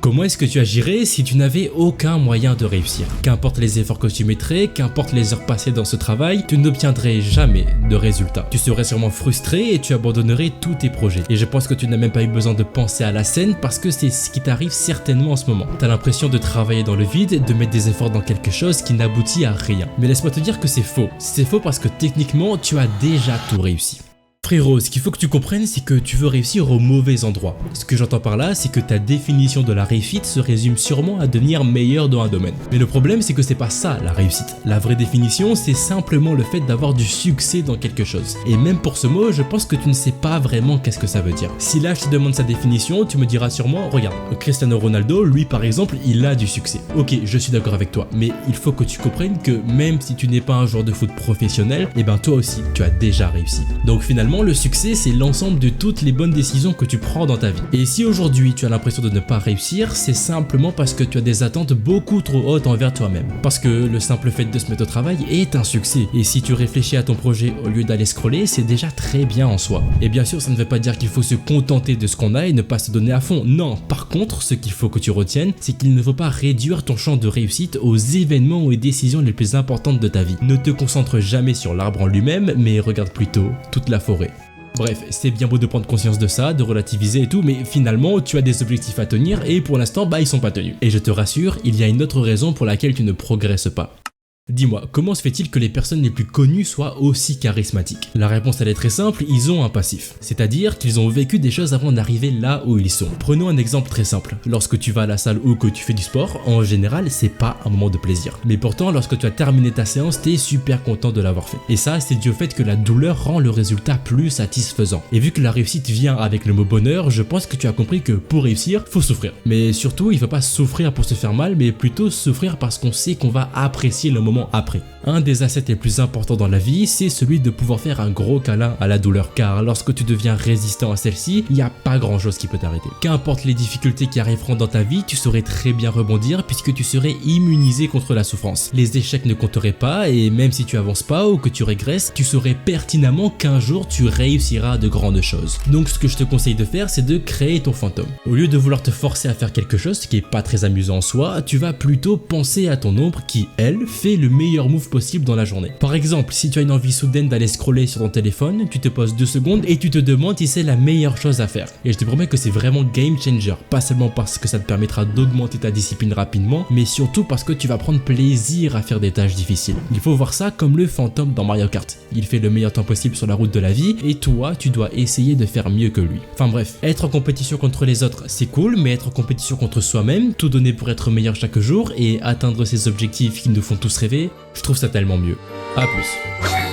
Comment est-ce que tu agirais si tu n'avais aucun moyen de réussir? Qu'importe les efforts que tu mettrais, qu'importe les heures passées dans ce travail, tu n'obtiendrais jamais de résultat. Tu serais sûrement frustré et tu abandonnerais tous tes projets. Et je pense que tu n'as même pas eu besoin de penser à la scène parce que c'est ce qui t'arrive certainement en ce moment. T'as l'impression de travailler dans le vide, de mettre des efforts dans quelque chose qui n'aboutit à rien. Mais laisse-moi te dire que c'est faux. C'est faux parce que techniquement, tu as déjà tout réussi. Frérot, ce qu'il faut que tu comprennes, c'est que tu veux réussir au mauvais endroit. Ce que j'entends par là, c'est que ta définition de la réussite se résume sûrement à devenir meilleur dans un domaine. Mais le problème, c'est que c'est pas ça la réussite. La vraie définition, c'est simplement le fait d'avoir du succès dans quelque chose. Et même pour ce mot, je pense que tu ne sais pas vraiment qu'est-ce que ça veut dire. Si là je te demande sa définition, tu me diras sûrement, regarde, Cristiano Ronaldo, lui par exemple, il a du succès. Ok, je suis d'accord avec toi, mais il faut que tu comprennes que même si tu n'es pas un joueur de foot professionnel, et ben toi aussi, tu as déjà réussi. Donc finalement, le succès, c'est l'ensemble de toutes les bonnes décisions que tu prends dans ta vie. Et si aujourd'hui tu as l'impression de ne pas réussir, c'est simplement parce que tu as des attentes beaucoup trop hautes envers toi-même. Parce que le simple fait de se mettre au travail est un succès. Et si tu réfléchis à ton projet au lieu d'aller scroller, c'est déjà très bien en soi. Et bien sûr, ça ne veut pas dire qu'il faut se contenter de ce qu'on a et ne pas se donner à fond. Non, par contre, ce qu'il faut que tu retiennes, c'est qu'il ne faut pas réduire ton champ de réussite aux événements ou aux décisions les plus importantes de ta vie. Ne te concentre jamais sur l'arbre en lui-même, mais regarde plutôt toute la forêt. Bref, c'est bien beau de prendre conscience de ça, de relativiser et tout, mais finalement, tu as des objectifs à tenir et pour l'instant, ils sont pas tenus. Et je te rassure, il y a une autre raison pour laquelle tu ne progresses pas. Dis-moi, comment se fait-il que les personnes les plus connues soient aussi charismatiques? La réponse elle est très simple, ils ont un passif. C'est-à-dire qu'ils ont vécu des choses avant d'arriver là où ils sont. Prenons un exemple très simple. Lorsque tu vas à la salle ou que tu fais du sport, en général, c'est pas un moment de plaisir. Mais pourtant, lorsque tu as terminé ta séance, t'es super content de l'avoir fait. Et ça, c'est dû au fait que la douleur rend le résultat plus satisfaisant. Et vu que la réussite vient avec le mot bonheur, je pense que tu as compris que pour réussir, faut souffrir. Mais surtout, il faut pas souffrir pour se faire mal, mais plutôt souffrir parce qu'on sait qu'on va apprécier le moment après. Un des assets les plus importants dans la vie, c'est celui de pouvoir faire un gros câlin à la douleur, car lorsque tu deviens résistant à celle-ci, il n'y a pas grand chose qui peut t'arrêter. Qu'importe les difficultés qui arriveront dans ta vie, tu saurais très bien rebondir puisque tu serais immunisé contre la souffrance. Les échecs ne compteraient pas et même si tu avances pas ou que tu régresses, tu saurais pertinemment qu'un jour tu réussiras de grandes choses. Donc ce que je te conseille de faire, c'est de créer ton fantôme. Au lieu de vouloir te forcer à faire quelque chose, ce qui est pas très amusant en soi, tu vas plutôt penser à ton ombre qui, elle, fait le meilleur move possible dans la journée. Par exemple, si tu as une envie soudaine d'aller scroller sur ton téléphone, tu te poses 2 secondes et tu te demandes si c'est la meilleure chose à faire. Et je te promets que c'est vraiment game changer, pas seulement parce que ça te permettra d'augmenter ta discipline rapidement, mais surtout parce que tu vas prendre plaisir à faire des tâches difficiles. Il faut voir ça comme le fantôme dans Mario Kart. Il fait le meilleur temps possible sur la route de la vie et toi, tu dois essayer de faire mieux que lui. Enfin bref, être en compétition contre les autres, c'est cool, mais être en compétition contre soi-même, tout donner pour être meilleur chaque jour et atteindre ses objectifs qui nous font tous rêver, je trouve ça tellement mieux. A plus.